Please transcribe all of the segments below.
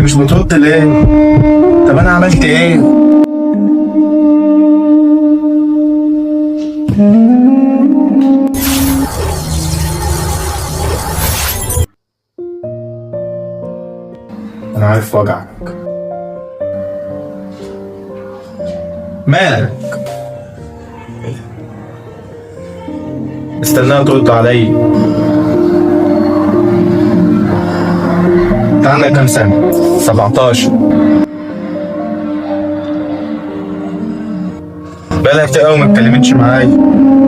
مش بترد ليه؟ طب انا عملت ايه؟ انا عارف وجعك. مالك؟ استنى ترد عليا. انت عندك كام سنة؟ 17. بقالك كتير قوي ما اتكلمتش معايا،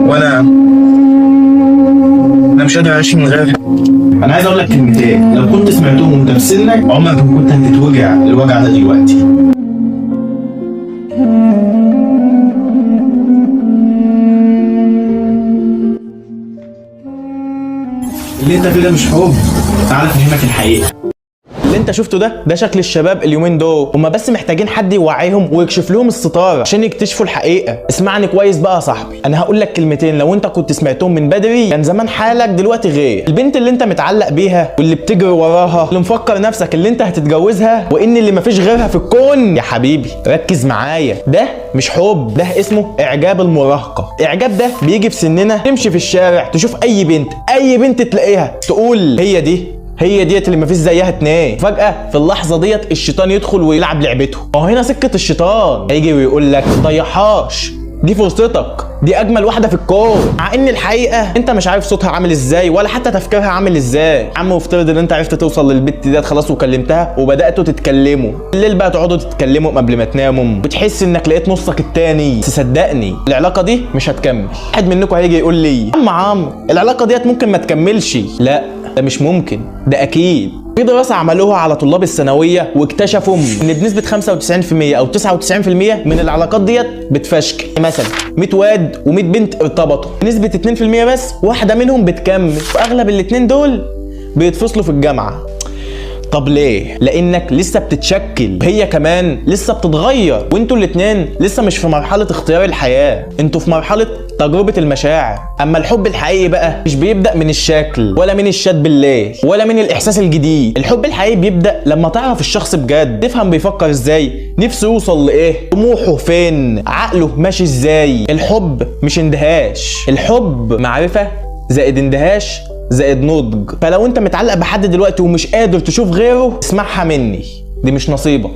وانا مش قادر اعيش من غيرك. انا عايز اقول لك كلمتين، لو كنت سمعتهم وانت في سنك عمرك ما كنت هتتوجع الوجع ده دلوقتي. اللي انت فيه ده مش حب، تعالى افهمك الحقيقة. اللي انت شفته ده شكل الشباب اليومين دول، هما بس محتاجين حد يوعيهم ويكشف لهم الستاره عشان يكتشفوا الحقيقه. اسمعني كويس بقى يا صاحبي، انا هقول لك كلمتين لو انت كنت سمعتهم من بدري كان زمان حالك دلوقتي غير. البنت اللي انت متعلق بيها واللي بتجري وراها، اللي مفكر نفسك اللي انت هتتجوزها وان اللي مفيش غيرها في الكون، يا حبيبي ركز معايا، ده مش حب، ده اسمه اعجاب المراهقه. اعجاب ده بيجي في سننا، تمشي في الشارع تشوف اي بنت تلاقيها تقول هي ديت اللي مفيش زيها اتنين. فجأة في اللحظة ديت الشيطان يدخل ويلعب لعبته. ما هو هنا سكة الشيطان، هيجي ويقول لك مضيعهاش، دي فرصتك، دي اجمل واحده في الكون، مع ان الحقيقه انت مش عارف صوتها عامل ازاي ولا حتى تفكيرها عامل ازاي. يا عم وافترض ان انت عرفت توصل للبت ديت خلاص وكلمتها وبداتوا تتكلموا الليل بقى، تقعدوا تتكلموا قبل ما تناموا وتحس انك لقيت نصك التاني، بس صدقني العلاقه دي مش هتكمل. واحد منكم هيجي يقول لي عمرو العلاقه ديت ممكن ما تكملش. لا ده مش ممكن، ده اكيد. في دراسة عملوها على طلاب الثانوية واكتشفوا ان بنسبة 95% او 99% من العلاقات ديت بتفشكل. مثلا 100 واد و100 بنت ارتبطوا، بنسبة 2% بس واحدة منهم بتكمل، واغلب الاتنين دول بيتفصلوا في الجامعة. طب ليه؟ لانك لسه بتتشكل وهي كمان لسه بتتغير، وانتوا الاتنين لسه مش في مرحلة اختيار الحياة، انتوا في مرحلة تجربة المشاعر. اما الحب الحقيقي بقى مش بيبدأ من الشكل ولا من الشات بالليل ولا من الاحساس الجديد. الحب الحقيقي بيبدأ لما تعرف الشخص بجد، تفهم بيفكر ازاي، نفسه يوصل لايه، طموحه فين، عقله ماشي ازاي. الحب مش اندهاش، الحب معرفة زائد اندهاش زائد نضج. فلو انت متعلق بحد دلوقتي ومش قادر تشوف غيره، اسمعها مني، دي مش نصيبك.